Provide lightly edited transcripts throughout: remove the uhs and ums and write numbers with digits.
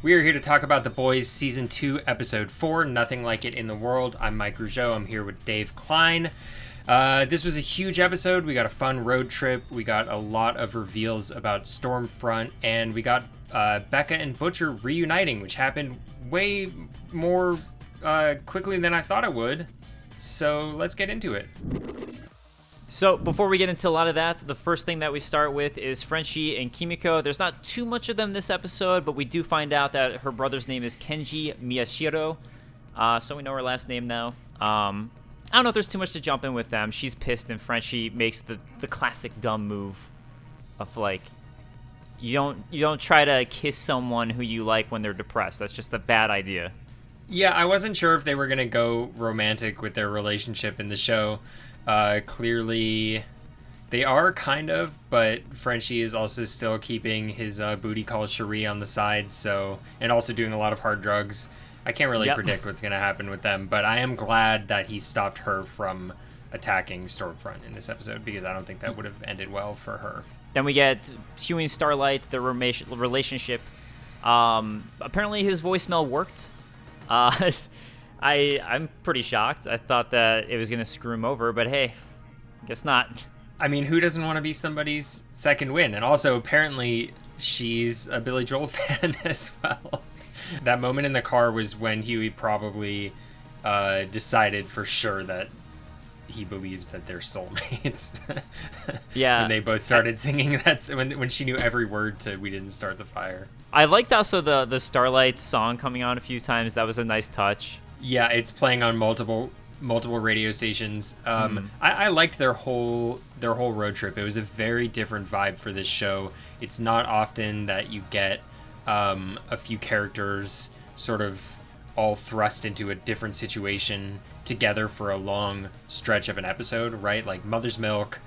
We are here to talk about The Boys Season 2, Episode 4, Nothing Like It in the World. I'm Mike Rougeau. I'm here with Dave Klein. This was a huge episode. We got a fun road trip. We got a lot of reveals about Stormfront, and we got Becca and Butcher reuniting, which happened way more quickly than I thought it would. So let's get into it. So before we get into a lot of that, the first thing that we start with is Frenchie and Kimiko. There's not too much of them this episode, but we do find out that her brother's name is Kenji Miyashiro. So we know her last name now. I don't know if there's too much to jump in with them. She's pissed, and Frenchie makes the classic dumb move of like, you don't try to kiss someone who you like when they're depressed. That's just a bad idea. Yeah, I wasn't sure if they were gonna go romantic with their relationship in the show. Clearly they are kind of, but Frenchie is also still keeping his booty call Cherie on the side, so, and also doing a lot of hard drugs. I can't really predict what's going to happen with them, but I am glad that he stopped her from attacking Stormfront in this episode, because I don't think that would have ended well for her. Then we get Hughie and Starlight, their relationship. Apparently his voicemail worked. I'm pretty shocked. I thought that it was going to screw him over, but hey, guess not. I mean, who doesn't want to be somebody's second win? And also, apparently, she's a Billy Joel fan as well. That moment in the car was when Huey probably decided for sure that he believes that they're soulmates. Yeah. And they both started singing that when she knew every word to "We Didn't Start the Fire." I liked also the Starlight song coming on a few times. That was a nice touch. Yeah, it's playing on multiple radio stations. I liked their whole road trip. It was a very different vibe for this show. It's not often that you get a few characters sort of all thrust into a different situation together for a long stretch of an episode, right? Like Mother's Milk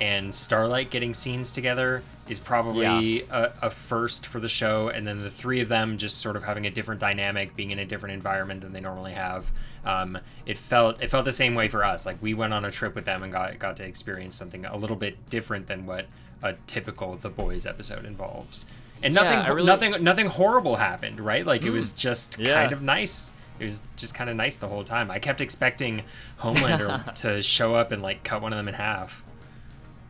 and Starlight getting scenes together is probably a first for the show, and then the three of them just sort of having a different dynamic, being in a different environment than they normally have. It felt the same way for us. Like, we went on a trip with them and got to experience something a little bit different than what a typical The Boys episode involves. And nothing horrible happened, right? Like, it was just kind of nice. It was just kind of nice the whole time. I kept expecting Homelander to show up and like cut one of them in half.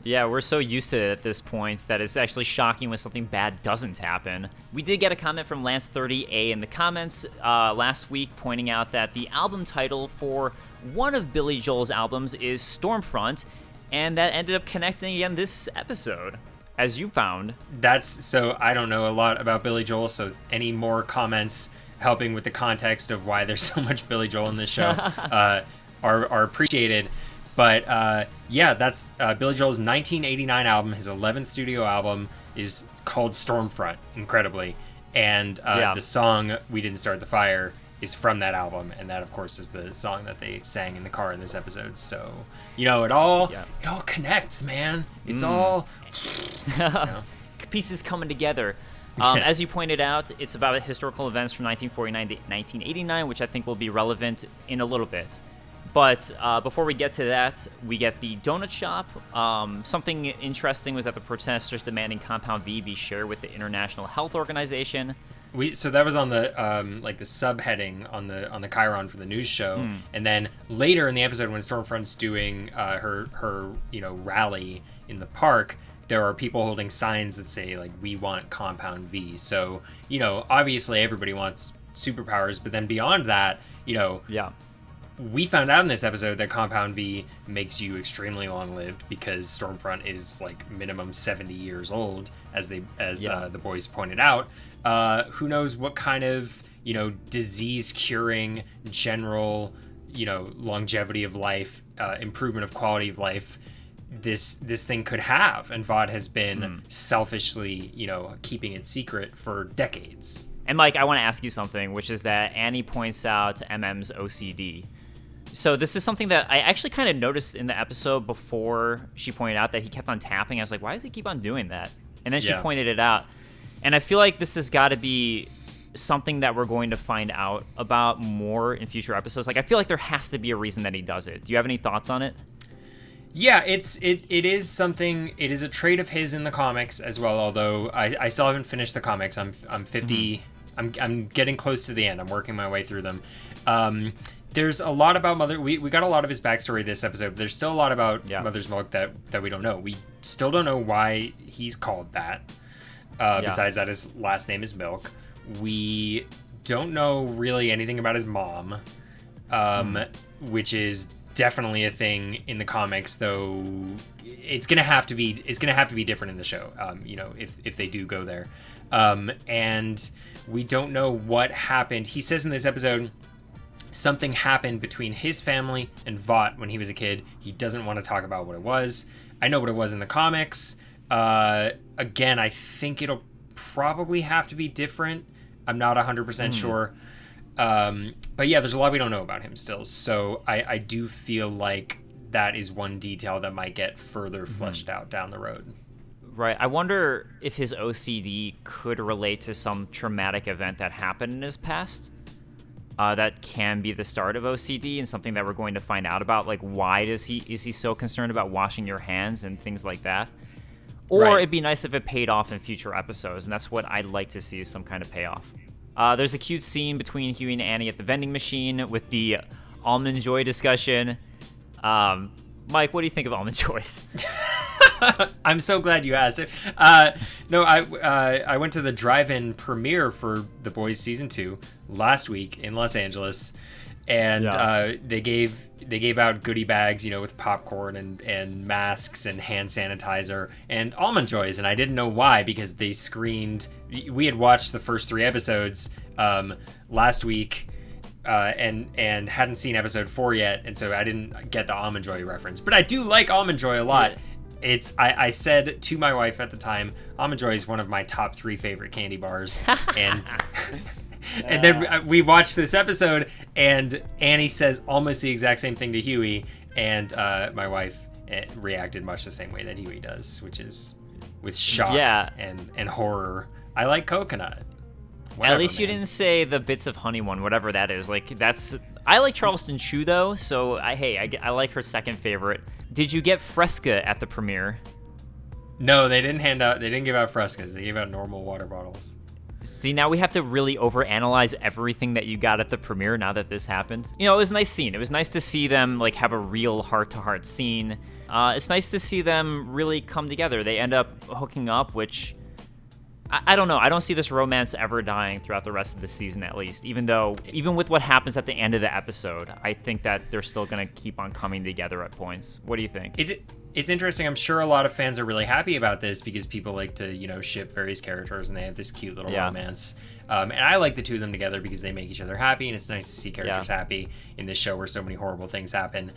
Yeah, we're so used to it at this point that it's actually shocking when something bad doesn't happen. We did get a comment from Lance30A in the comments last week pointing out that the album title for one of Billy Joel's albums is Stormfront, and that ended up connecting again this episode, as you found. So I don't know a lot about Billy Joel, so any more comments helping with the context of why there's so much Billy Joel in this show are appreciated. But that's Billy Joel's 1989 album. His 11th studio album is called Stormfront, incredibly. And the song "We Didn't Start the Fire" is from that album, and that, of course, is the song that they sang in the car in this episode. So, it all connects, man. It's all pieces coming together. As you pointed out, it's about historical events from 1949 to 1989, which I think will be relevant in a little bit. But before we get to that, we get the donut shop. Something interesting was that the protesters demanding Compound V be shared with the International Health Organization. So that was on the the subheading on the Chiron for the news show, and then later in the episode when Stormfront's doing her rally in the park, there are people holding signs that say like "We want Compound V." So obviously everybody wants superpowers, but then beyond that, we found out in this episode that Compound V makes you extremely long-lived because Stormfront is like minimum 70 years old, as the boys pointed out. Who knows what kind of disease-curing, general longevity of life, improvement of quality of life this thing could have, and Vought has been selfishly keeping it secret for decades. And Mike, I want to ask you something, which is that Annie points out MM's OCD. So this is something that I actually kind of noticed in the episode before she pointed out that he kept on tapping. I was like, why does he keep on doing that? And then she pointed it out. And I feel like this has got to be something that we're going to find out about more in future episodes. Like, I feel like there has to be a reason that he does it. Do you have any thoughts on it? Yeah, it is something. It is a trait of his in the comics as well. Although I still haven't finished the comics. I'm 50 I'm getting close to the end. I'm working my way through them. There's a lot about Mother. We got a lot of his backstory this episode. But there's still a lot about Mother's Milk that we don't know. We still don't know why he's called that. Besides that, his last name is Milk. We don't know really anything about his mom, which is definitely a thing in the comics, though it's gonna have to be different in the show, if they do go there. And we don't know what happened. He says in this episode something happened between his family and Vought when he was a kid. He doesn't want to talk about what it was. I know what it was in the comics. Again, I think it'll probably have to be different. I'm not 100% sure. But yeah, there's a lot we don't know about him still. So I do feel like that is one detail that might get further fleshed out down the road. Right. I wonder if his OCD could relate to some traumatic event that happened in his past. That can be the start of OCD, and something that we're going to find out about. Like, why is he so concerned about washing your hands and things like that? Or it'd be nice if it paid off in future episodes, and that's what I'd like to see, is some kind of payoff. There's a cute scene between Huey and Annie at the vending machine with the Almond Joy discussion. Mike, what do you think of Almond Joys? I'm so glad you asked it. No, I went to the drive-in premiere for The Boys Season 2 last week in Los Angeles, and they gave out goodie bags, with popcorn and masks and hand sanitizer and Almond Joys, and I didn't know why, because they screened. We had watched the first 3 episodes last week. And hadn't seen episode 4 yet, and so I didn't get the Almond Joy reference. But I do like Almond Joy a lot. I said to my wife at the time, Almond Joy is one of my top 3 favorite candy bars. And and then we watched this episode, and Annie says almost the exact same thing to Huey, and my wife reacted much the same way that Huey does, which is with shock and horror. I like coconut. Whatever, at least you didn't say the bits of honey one, whatever that is. Like, that's... I like Charleston Chew, though, so I like her second favorite. Did you get Fresca at the premiere? No, they didn't give out Frescas. They gave out normal water bottles. See, now we have to really overanalyze everything that you got at the premiere now that this happened. It was a nice scene. It was nice to see them, like, have a real heart-to-heart scene. It's nice to see them really come together. They end up hooking up, which... I don't know. I don't see this romance ever dying throughout the rest of the season, at least. Even with what happens at the end of the episode, I think that they're still going to keep on coming together at points. What do you think? It's interesting. I'm sure a lot of fans are really happy about this because people like to, ship various characters, and they have this cute little romance. And I like the two of them together because they make each other happy, and it's nice to see characters happy in this show where so many horrible things happen.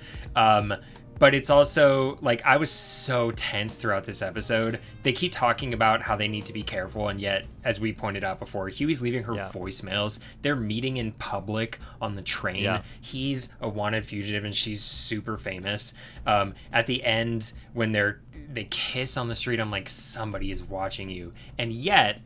But it's also, like, I was so tense throughout this episode. They keep talking about how they need to be careful, and yet, as we pointed out before, Huey's leaving her voicemails. They're meeting in public on the train. Yeah. He's a wanted fugitive, and she's super famous. At the end, when they kiss on the street, I'm like, somebody is watching you. And yet,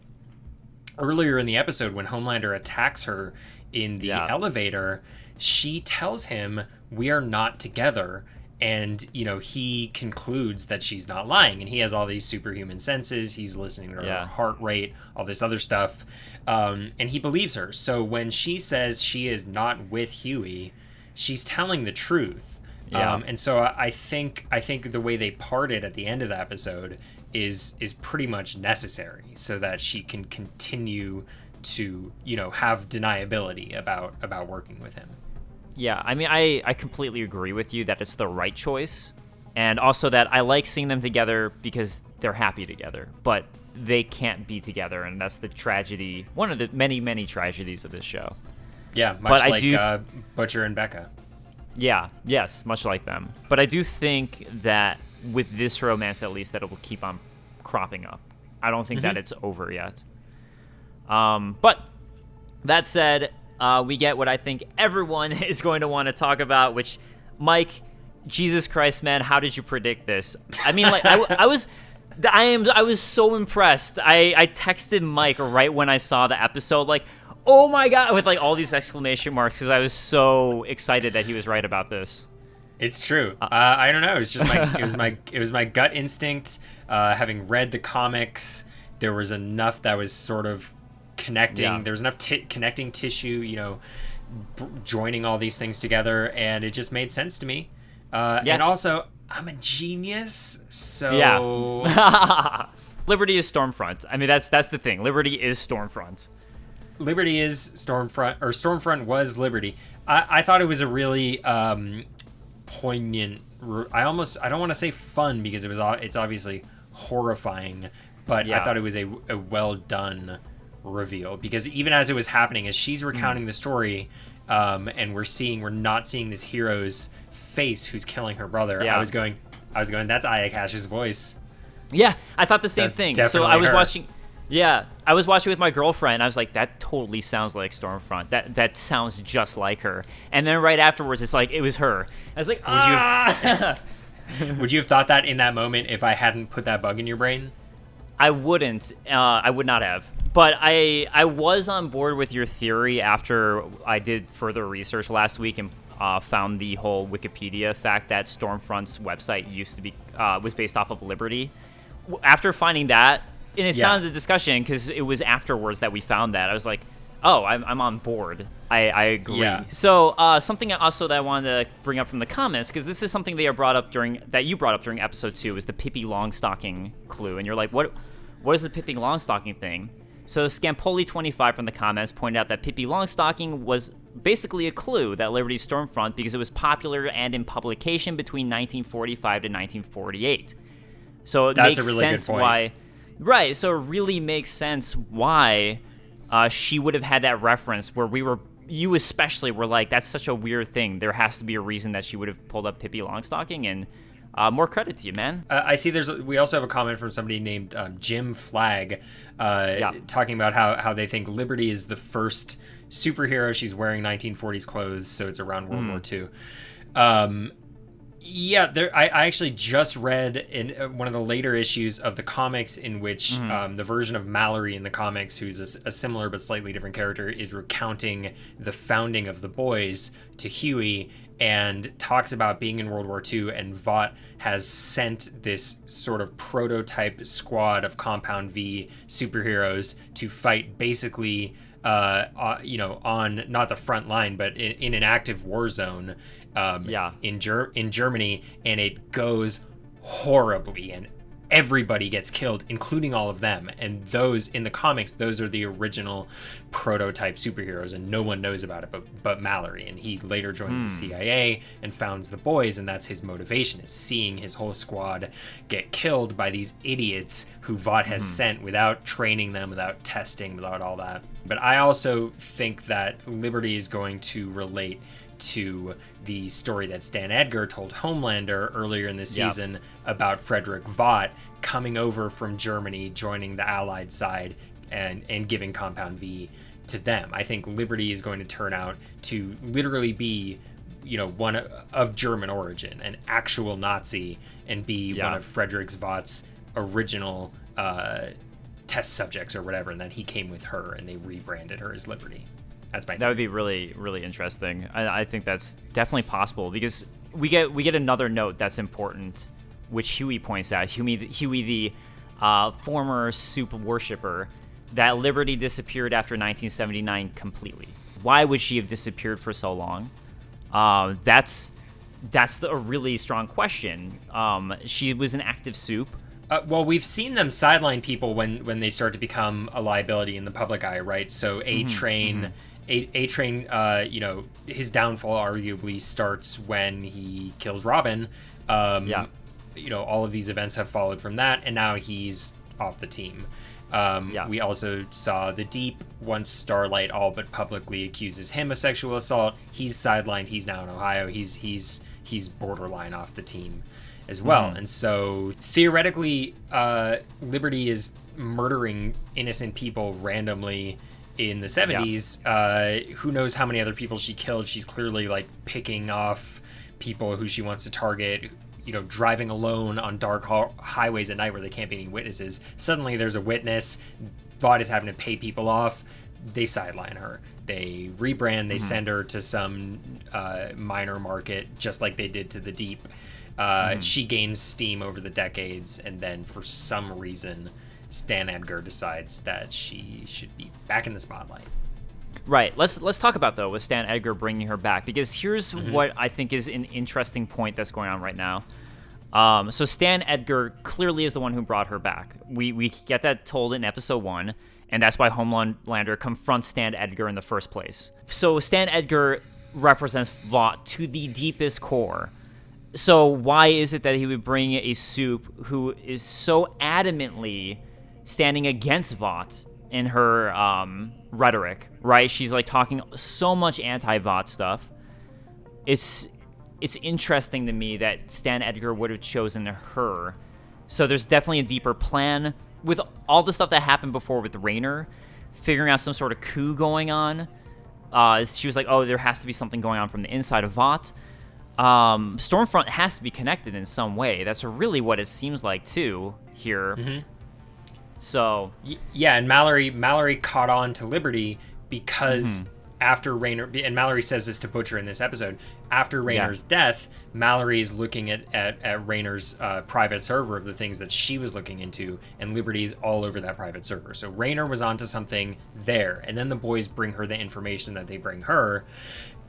earlier in the episode, when Homelander attacks her in the elevator, she tells him, "We are not together." And, he concludes that she's not lying. And he has all these superhuman senses. He's listening to her heart rate, all this other stuff. And he believes her. So when she says she is not with Huey, she's telling the truth. Yeah. And so I think the way they parted at the end of the episode is pretty much necessary so that she can continue to, have deniability about working with him. Yeah, I mean, I completely agree with you that it's the right choice. And also that I like seeing them together because they're happy together. But they can't be together, and that's the tragedy, one of the many, many tragedies of this show. Yeah, much like Butcher and Becca. Yeah, yes, much like them. But I do think that with this romance, at least, that it will keep on cropping up. I don't think that it's over yet. But that said... we get what I think everyone is going to want to talk about, which, Mike, Jesus Christ, man, how did you predict this? I mean, like, I was so impressed. I texted Mike right when I saw the episode, like, oh my God, with like all these exclamation marks, because I was so excited that he was right about this. It's true. I don't know. It was just it was my gut instinct. Having read the comics, there was enough that was sort of connecting. Yeah. There was enough connecting tissue, joining all these things together, and it just made sense to me. And also, I'm a genius, so yeah. Liberty is Stormfront. I mean, that's the thing. Liberty is Stormfront. Liberty is Stormfront, or Stormfront was Liberty. I thought it was a really poignant. I don't want to say fun because it's obviously horrifying, but I thought it was a well done reveal, because even as it was happening, as she's recounting the story, and we're not seeing this hero's face who's killing her brother. I was going, that's Ayakash's voice. Yeah, I thought the same thing. So I was watching. Yeah, I was watching with my girlfriend, and I was like, that totally sounds like Stormfront. That sounds just like her. And then right afterwards, it's like, it was her. I was like, Would you have thought that in that moment if I hadn't put that bug in your brain? I wouldn't. I would not have. But I was on board with your theory after I did further research last week and found the whole Wikipedia fact that Stormfront's website used to be was based off of Liberty. After finding that, and it's not in the discussion because it was afterwards that we found that, I was like, oh, I'm on board. I agree. Yeah. So something also that I wanted to bring up from the comments, because this is something you brought up during episode 2, is the Pippi Longstocking clue, and you're like, what is the Pippi Longstocking thing? So Scampoli25 from the comments pointed out that Pippi Longstocking was basically a clue that Liberty's Stormfront because it was popular and in publication between 1945 to 1948. So it makes sense why. Right, so it really makes sense why she would have had that reference where you especially were like, that's such a weird thing. There has to be a reason that she would have pulled up Pippi Longstocking, and more credit to you, man. I see we also have a comment from somebody named Jim Flagg talking about how they think Liberty is the first superhero. She's wearing 1940s clothes, so it's around World War II. I actually just read in one of the later issues of the comics in which the version of Mallory in the comics, who's a similar but slightly different character, is recounting the founding of the boys to Huey and talks about being in World War II, and Vought has sent this sort of prototype squad of Compound V superheroes to fight basically on not the front line, but in an active war zone in Germany, and it goes horribly, and everybody gets killed, including all of them. And those in the comics, those are the original prototype superheroes, and no one knows about it but Mallory. And he later joins the CIA and founds the boys, and that's his motivation, is seeing his whole squad get killed by these idiots who Vought has sent without training them, without testing, without all that. But I also think that Liberty is going to relate to the story that Stan Edgar told Homelander earlier in the season about Frederick Vought coming over from Germany, joining the Allied side, and giving Compound V to them. I think Liberty is going to turn out to literally be, one of German origin, an actual Nazi, and be one of Frederick Vaught's original test subjects or whatever, and then he came with her and they rebranded her as Liberty. That would be really, really interesting. I think that's definitely possible, because we get another note that's important, which Huey points out. Huey the former soup worshiper, that Liberty disappeared after 1979 completely. Why would she have disappeared for so long? That's a really strong question. She was an active soup. Well, we've seen them sideline people when they start to become a liability in the public eye, right? So ATrain. ATrain, his downfall arguably starts when he kills Robin. All of these events have followed from that, and now he's off the team. We also saw the Deep, once Starlight all but publicly accuses him of sexual assault. He's sidelined. He's now in Ohio. He's borderline off the team as well. And so theoretically, Liberty is murdering innocent people randomly in the 70s. Who knows how many other people she killed? She's clearly picking off people who she wants to target, driving alone on dark highways at night where there can't be any witnesses. Suddenly there's a witness. Vought is having to pay people off. They sideline her. They rebrand. They send her to some minor market, just like they did to the Deep. She gains steam over the decades, and then for some reason Stan Edgar decides that she should be back in the spotlight. Right. Let's talk about, though, with Stan Edgar bringing her back, because here's what I think is an interesting point that's going on right now. So Stan Edgar clearly is the one who brought her back. We get that told in episode 1, and that's why Homelander confronts Stan Edgar in the first place. So Stan Edgar represents Vought to the deepest core. So why is it that he would bring a Soup who is so adamantly standing against Vought in her rhetoric, right? She's like talking so much anti-Vought stuff. It's interesting to me that Stan Edgar would have chosen her. So there's definitely a deeper plan with all the stuff that happened before with Raynor, figuring out some sort of coup going on. She was like, oh, there has to be something going on from the inside of Vought. Stormfront has to be connected in some way. That's really what it seems like, too, here. So... Yeah, and Mallory caught on to Liberty because after Raynor... And Mallory says this to Butcher in this episode. After Raynor's death, Mallory is looking at Raynor's private server of the things that she was looking into, and Liberty's all over that private server. So Raynor was onto something there, and then the boys bring her the information that they bring her,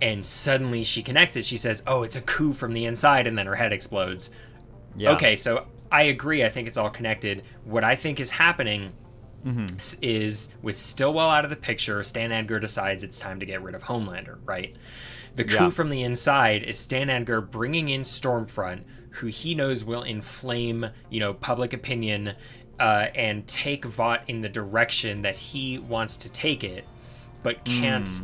and suddenly she connects it. She says, oh, it's a coup from the inside, and then her head explodes. Yeah. Okay, so I agree. I think it's all connected. What I think is happening is, with Stillwell out of the picture, Stan Edgar decides it's time to get rid of Homelander, right? The coup from the inside is Stan Edgar bringing in Stormfront, who he knows will inflame, public opinion, and take Vought in the direction that he wants to take it, but can't.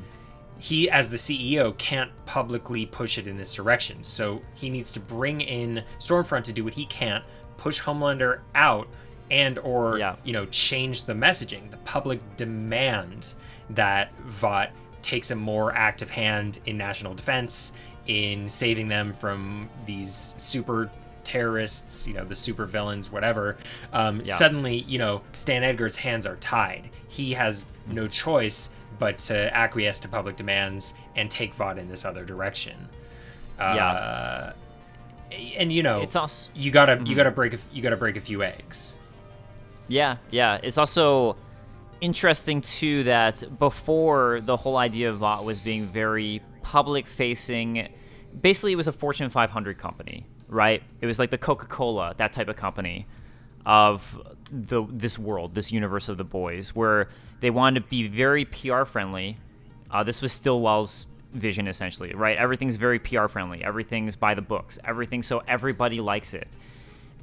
He, as the CEO, can't publicly push it in this direction. So he needs to bring in Stormfront to do what he can't, push Homelander out, and or change the messaging. The public demands that Vought takes a more active hand in national defense, in saving them from these super terrorists, the super villains, whatever. Suddenly, Stan Edgar's hands are tied. He has no choice but to acquiesce to public demands and take Vought in this other direction. And it's also, you gotta break a few eggs. Yeah. It's also interesting too that before, the whole idea of Vought was being very public facing. Basically, it was a Fortune 500 company, right? It was like the Coca-Cola, that type of company of this world, this universe of the boys, where they wanted to be very PR friendly. This was Stillwell's vision, essentially, right? Everything's very PR friendly. Everything's by the books. Everything so everybody likes it.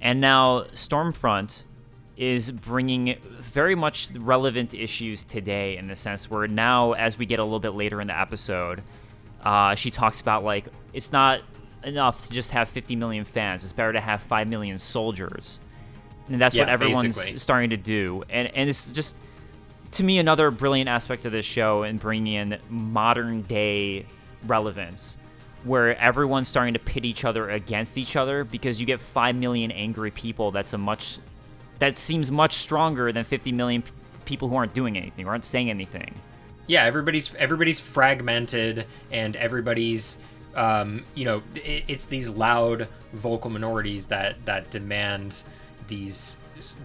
And now Stormfront is bringing very much relevant issues today, in the sense where now, as we get a little bit later in the episode, she talks about, like, it's not enough to just have 50 million fans. It's better to have 5 million soldiers. And that's what everyone's starting to do. And it's just, to me, another brilliant aspect of this show in bringing in modern day relevance, where everyone's starting to pit each other against each other, because you get 5 million angry people. That seems much stronger than 50 million people who aren't doing anything or aren't saying anything. Yeah, everybody's fragmented, and everybody's it's these loud vocal minorities that demand these,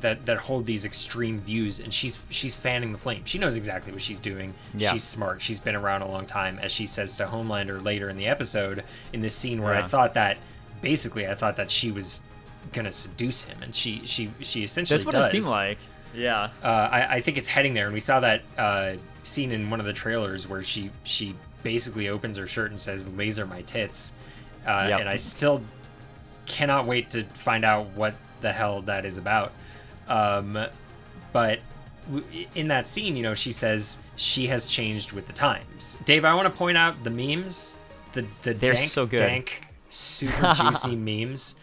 that hold these extreme views, and she's fanning the flame. She knows exactly what she's doing. She's smart. She's been around a long time, as she says to Homelander later in the episode, in this scene where I thought that she was gonna seduce him, and she essentially that's what does. It seemed like. I think it's heading there, and we saw that scene in one of the trailers where she basically opens her shirt and says, "Laser my tits," and I still cannot wait to find out what the hell that is about. But in that scene, she says she has changed with the times. Dave, I want to point out the memes, the They're so good. dank, super juicy memes.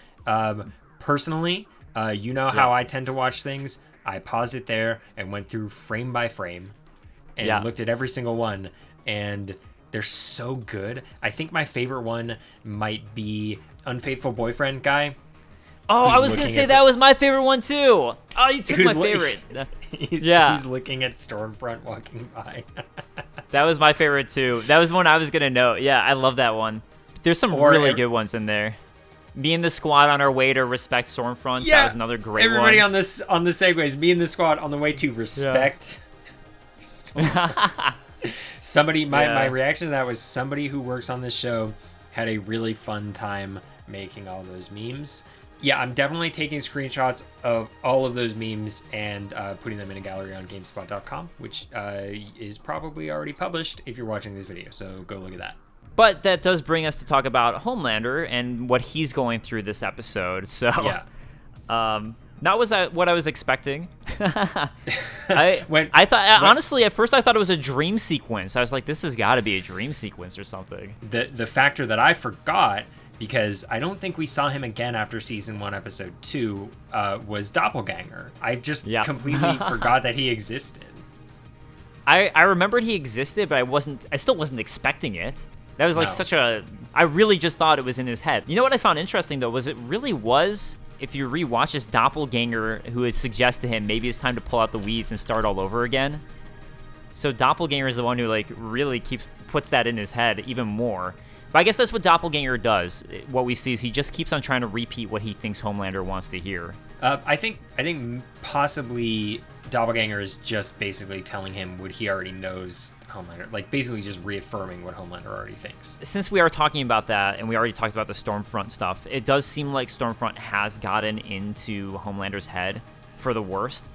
Personally, how I tend to watch things. I paused it there and went through frame by frame and looked at every single one, and they're so good. I think my favorite one might be Unfaithful Boyfriend guy. Oh, I was going to say that was my favorite one too. Oh, you took my favorite. He's looking at Stormfront walking by. That was my favorite too. That was the one I was going to note. Yeah, I love that one. There's some really good ones in there. Me and the squad on our way to respect Stormfront. Yeah, that was another great everybody one. on the segues. Me and the squad on the way to respect. Yeah. Somebody, my reaction to that was somebody who works on this show had a really fun time making all those memes. Yeah, I'm definitely taking screenshots of all of those memes and putting them in a gallery on GameSpot.com, which is probably already published if you're watching this video. So go look at that. But that does bring us to talk about Homelander and what he's going through this episode. So, yeah. Not what I was expecting. I thought honestly at first I thought it was a dream sequence. I was like, this has got to be a dream sequence or something. The factor that I forgot, because I don't think we saw him again after season 1, episode 2, was Doppelganger. I just completely forgot that he existed. I remembered he existed, but I still wasn't expecting it. That was like I really just thought it was in his head. You know what I found interesting though was it really was. If you rewatch this doppelganger who had suggested to him maybe it's time to pull out the weeds and start all over again. So doppelganger is the one who like really puts that in his head even more. But I guess that's what doppelganger does. What we see is he just keeps on trying to repeat what he thinks Homelander wants to hear. I think possibly doppelganger is just basically telling him what he already knows Homelander, like basically just reaffirming what Homelander already thinks. Since we are talking about that, and we already talked about the Stormfront stuff, it does seem like Stormfront has gotten into Homelander's head for the worst.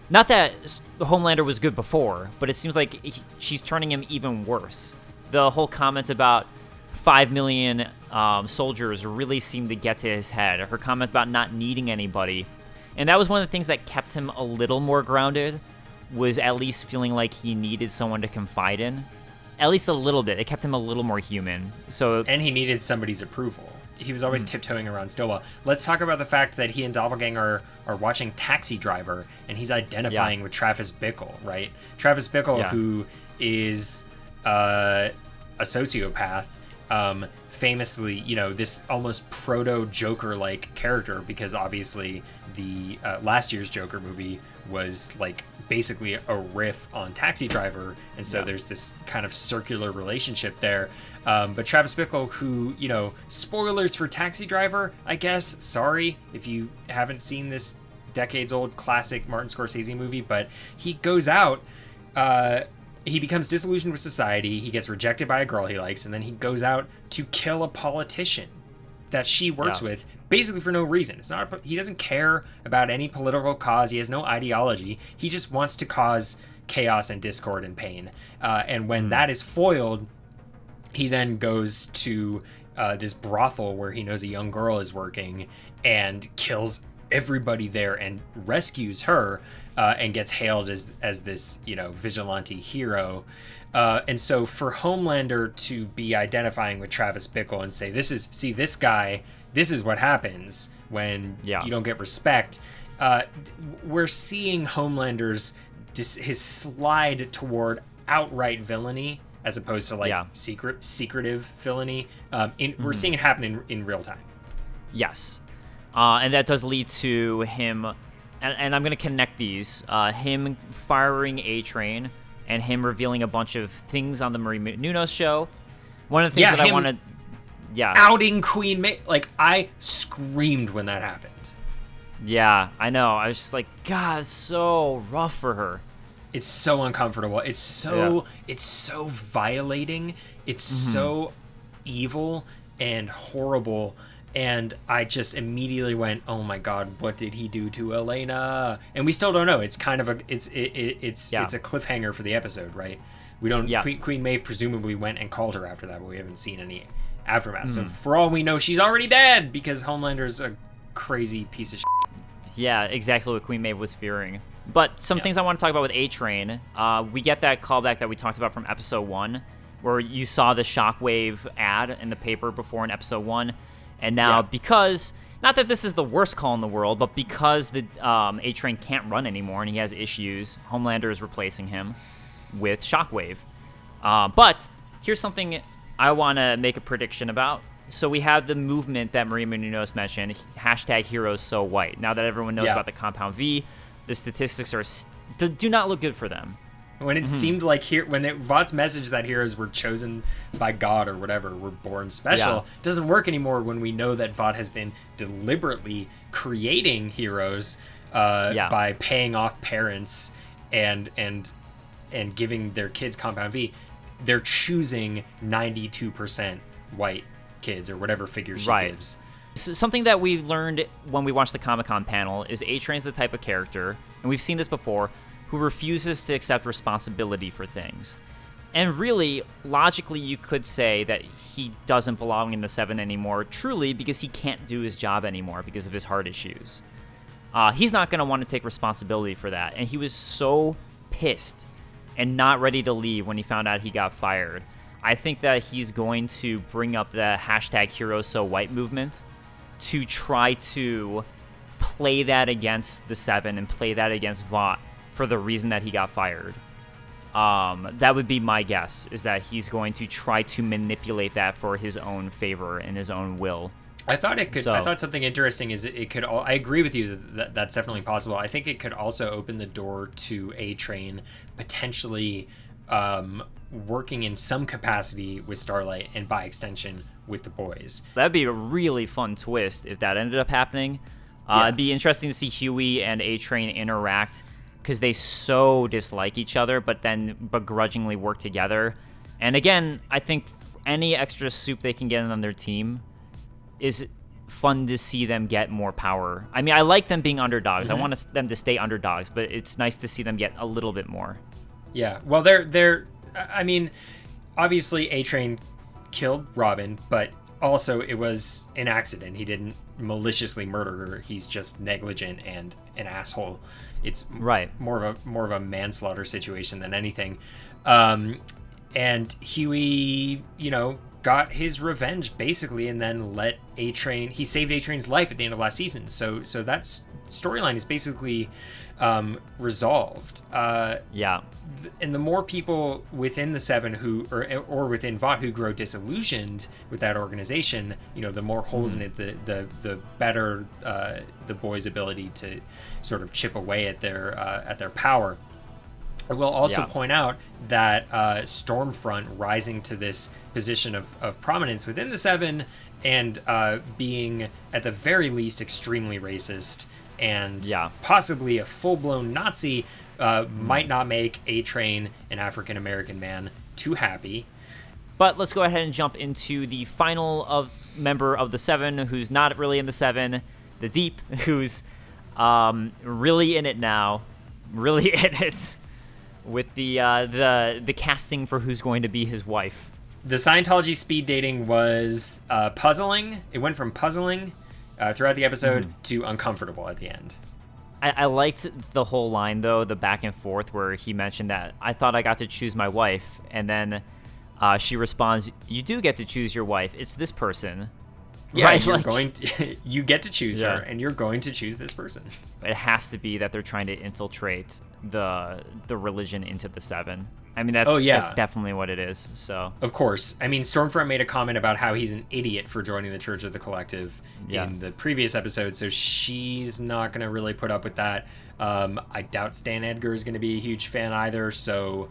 Not that Homelander was good before, but it seems like she's turning him even worse. The whole comment about 5 million soldiers really seemed to get to his head. Her comment about not needing anybody. And that was one of the things that kept him a little more grounded, was at least feeling like he needed someone to confide in. At least a little bit. It kept him a little more human. And he needed somebody's approval. He was always tiptoeing around Stillwell. Let's talk about the fact that he and Doppelganger are watching Taxi Driver, and he's identifying with Travis Bickle, right? Travis Bickle, who is a sociopath, famously, this almost proto-Joker-like character, because obviously the last year's Joker movie was like basically a riff on Taxi Driver, and so there's this kind of circular relationship there. But Travis Bickle, who, spoilers for Taxi Driver, I guess, sorry if you haven't seen this decades-old classic Martin Scorsese movie, but he goes out, he becomes disillusioned with society, he gets rejected by a girl he likes, and then he goes out to kill a politician that she works with, basically for no reason. He doesn't care about any political cause, he has no ideology, he just wants to cause chaos and discord and pain. And when that is foiled, he then goes to this brothel where he knows a young girl is working and kills everybody there and rescues her, and gets hailed as this, vigilante hero. And so for Homelander to be identifying with Travis Bickle and say, this is what happens when you don't get respect, we're seeing Homelander's his slide toward outright villainy as opposed to secretive villainy. We're seeing it happen in real time. Yes. And that does lead to him, and I'm going to connect these, him firing ATrain and him revealing a bunch of things on the Marie Menounos show. One of the things that I wanted... outing Queen May. Like, I screamed when that happened. Yeah, I know. I was just like, God, it's so rough for her. It's so uncomfortable. It's so violating. It's so evil and horrible. And I just immediately went, "Oh my God, what did he do to Elena?" And we still don't know. It's kind of it's a cliffhanger for the episode, right? We don't. Queen Maeve presumably went and called her after that, but we haven't seen any aftermath. So for all we know, she's already dead because Homelander's a crazy piece of shit. Yeah, exactly what Queen Maeve was fearing. But some things I want to talk about with ATrain. We get that callback that we talked about from episode 1, where you saw the Shockwave ad in the paper before in episode 1. And now, because, not that this is the worst call in the world, but because the ATrain can't run anymore and he has issues, Homelander is replacing him with Shockwave. But here's something I want to make a prediction about. So we have the movement that Marie Menounos mentioned, #HeroesSoWhite. Now that everyone knows about the Compound V, the statistics do not look good for them. When it seemed like Vought's message that heroes were chosen by God or whatever, were born special, doesn't work anymore when we know that Vought has been deliberately creating heroes by paying off parents and giving their kids Compound V. They're choosing 92% white kids or whatever figure she gives. Something that we learned when we watched the Comic-Con panel is ATrain's the type of character, and we've seen this before, who refuses to accept responsibility for things. And really, logically, you could say that he doesn't belong in the Seven anymore, truly, because he can't do his job anymore because of his heart issues. He's not going to want to take responsibility for that, and he was so pissed and not ready to leave when he found out he got fired. I think that he's going to bring up the hashtag #HeroesSoWhite movement to try to play that against the Seven and play that against Vought for the reason that he got fired. That would be my guess, is that he's going to try to manipulate that for his own favor and his own will. I thought it could. I thought something interesting is it could. I agree with you that that's definitely possible. I think it could also open the door to ATrain potentially working in some capacity with Starlight and by extension with the boys. That'd be a really fun twist if that ended up happening. It'd be interesting to see Huey and ATrain interact, because they so dislike each other, but then begrudgingly work together. And again, I think any extra soup they can get on their team is fun to see them get more power. I mean, I like them being underdogs. I want them to stay underdogs, but it's nice to see them get a little bit more. Yeah, well, they're I mean, obviously ATrain killed Robin, but also it was an accident. He didn't maliciously murder her. He's just negligent and an asshole. It's more of a manslaughter situation than anything. And Huey, got his revenge basically, and then let ATrain. He saved ATrain's life at the end of last season. So that storyline is basically resolved. And the more people within the Seven or within Vought who grow disillusioned with that organization, the more holes in it, the better the boys' ability to sort of chip away at their power. I will also point out that Stormfront rising to this position of prominence within the Seven and being at the very least extremely racist and possibly a full-blown Nazi might not make ATrain, an African-American man, too happy. But let's go ahead and jump into the final member of the Seven, who's not really in the Seven, the Deep, who's really in it now, really in it, with the casting for who's going to be his wife. The Scientology speed dating was puzzling. It went from puzzling throughout the episode to uncomfortable at the end. I liked the whole line, though, the back and forth where he mentioned that, I thought I got to choose my wife, and then she responds, you do get to choose your wife. It's this person. Yeah, right? You get to choose her, and you're going to choose this person. It has to be that they're trying to infiltrate the religion into the Seven. I mean, that's definitely what it is. So of course. I mean, Stormfront made a comment about how he's an idiot for joining the Church of the Collective in the previous episode, so she's not going to really put up with that. I doubt Stan Edgar is going to be a huge fan either, so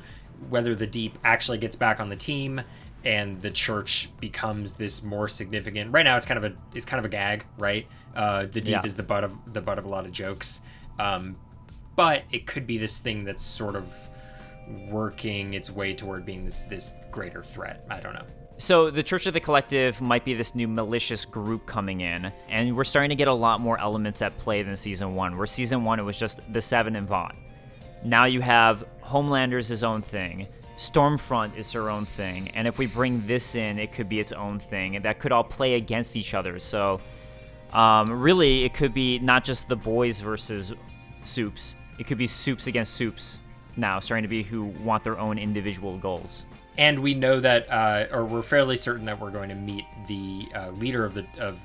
whether the Deep actually gets back on the team and the Church becomes this more significant. Right now, it's kind of a gag, right? The Deep is the butt of a lot of jokes, but it could be this thing that's sort of working its way toward being this greater threat. I don't know. So the Church of the Collective might be this new malicious group coming in, and we're starting to get a lot more elements at play than season 1. Where season 1 it was just the Seven and Vought. Now you have Homelander's his own thing. Stormfront is her own thing, and if we bring this in, it could be its own thing, and that could all play against each other. So really, it could be not just the boys versus Soups. It could be Soups against Soups now, starting to be who want their own individual goals. And we know that, or we're fairly certain that we're going to meet the leader of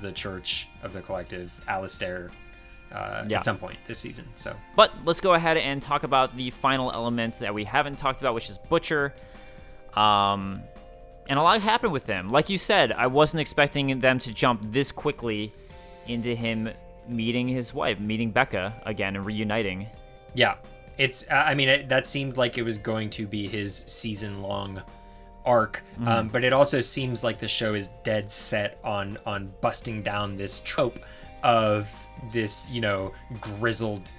the Church of the Collective, Alistair, at some point this season. So, but let's go ahead and talk about the final element that we haven't talked about, which is Butcher. And a lot happened with him. Like you said, I wasn't expecting them to jump this quickly into him meeting his wife, meeting Becca again and reuniting. Yeah. It's I mean that seemed like it was going to be his season-long arc, but it also seems like the show is dead set on busting down this trope of this, you know, grizzled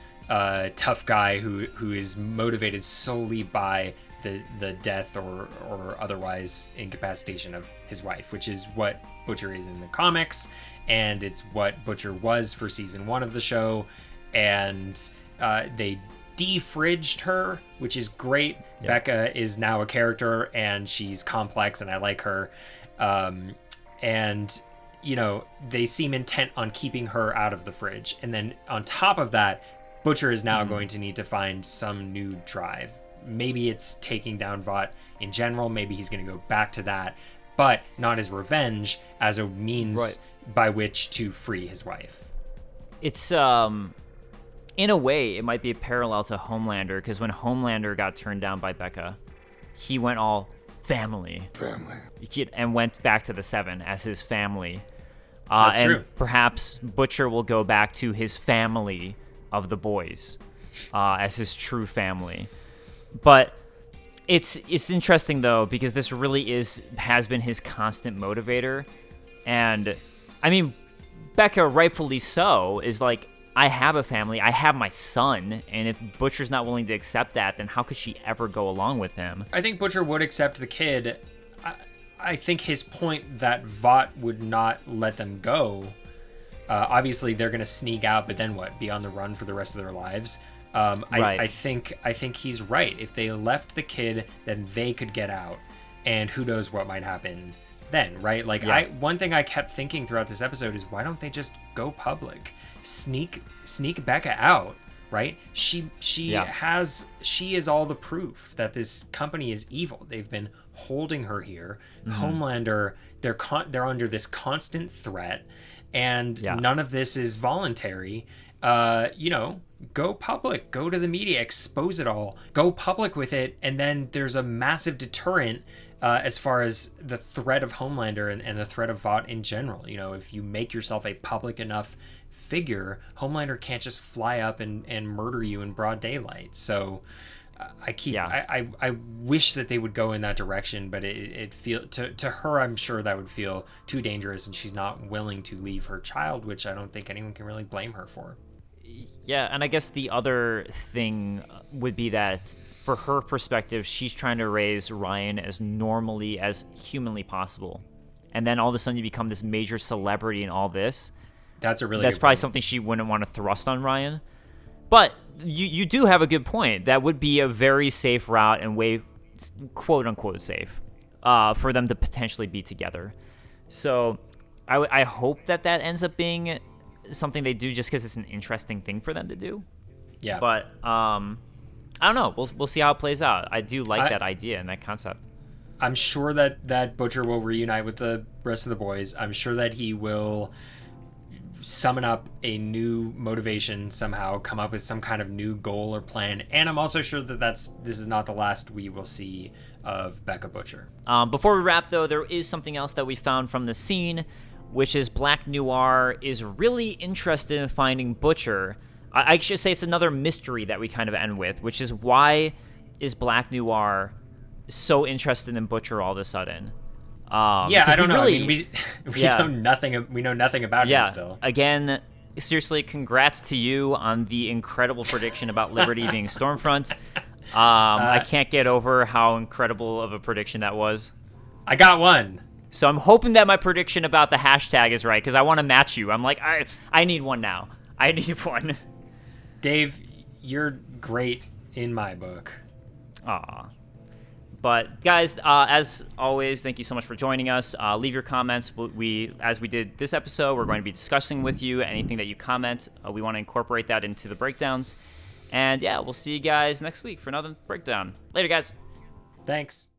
tough guy who is motivated solely by the death or otherwise incapacitation of his wife, which is what Butcher is in the comics, and it's what Butcher was for season 1 of the show. And they defridged her, which is great. Yep. Becca is now a character, and she's complex, and I like her. And you know, they seem intent on keeping her out of the fridge. And then on top of that, Butcher is now going to need to find some new drive. Maybe it's taking down Vought in general. Maybe he's going to go back to that, but not as revenge, as a means by which to free his wife. It's, in a way, it might be a parallel to Homelander, because when Homelander got turned down by Becca, he went all family. And went back to the Seven as his family. That's and true. Perhaps Butcher will go back to his family of the boys as his true family. But it's interesting, though, because this really has been his constant motivator. And, I mean, Becca, rightfully so, is like, I have a family, I have my son, and if Butcher's not willing to accept that, then how could she ever go along with him? I think Butcher would accept the kid. I think his point that Vought would not let them go, obviously they're going to sneak out, but then what? Be on the run for the rest of their lives? I think he's right. If they left the kid, then they could get out, and who knows what might happen then, right? Like, one thing I kept thinking throughout this episode is, why don't they just go public? Sneak Becca out, right? She is all the proof that this company is evil. They've been holding her here. Homelander, they're under this constant threat, and none of this is voluntary. You know, go public, go to the media, expose it all, go public with it, and then there's a massive deterrent as far as the threat of Homelander and the threat of Vought in general. You know, if you make yourself a public enough figure, Homelander can't just fly up and murder you in broad daylight. So I wish that they would go in that direction, but it feel to her, I'm sure that would feel too dangerous, and she's not willing to leave her child, which I don't think anyone can really blame her for. Yeah, and I guess the other thing would be that for her perspective, she's trying to raise Ryan as normally as humanly possible. And then all of a sudden you become this major celebrity in all this. That's probably point. Something she wouldn't want to thrust on Ryan. But you do have a good point. That would be a very safe route and way, quote unquote, safe for them to potentially be together. So I hope that ends up being something they do, just because it's an interesting thing for them to do. Yeah. But I don't know. We'll see how it plays out. I do like that idea and that concept. I'm sure that Butcher will reunite with the rest of the boys. I'm sure that he will summon up a new motivation somehow, come up with some kind of new goal or plan. And I'm also sure that this is not the last we will see of Becca Butcher. Before we wrap, though, there is something else that we found from the scene, which is Black Noir is really interested in finding Butcher. I should say it's another mystery that we kind of end with, which is, why is Black Noir so interested in Butcher all of a sudden? I don't know. Really, I mean, we know nothing. We know nothing about him still. Again, seriously, congrats to you on the incredible prediction about Liberty being Stormfront. I can't get over how incredible of a prediction that was. I got one. So I'm hoping that my prediction about the hashtag is right, because I want to match you. I'm like, I need one now. I need one. Dave, you're great in my book. Aw. But guys, as always, thank you so much for joining us. Leave your comments. As we did this episode, we're going to be discussing with you anything that you comment. We want to incorporate that into the breakdowns. And yeah, we'll see you guys next week for another breakdown. Later, guys. Thanks.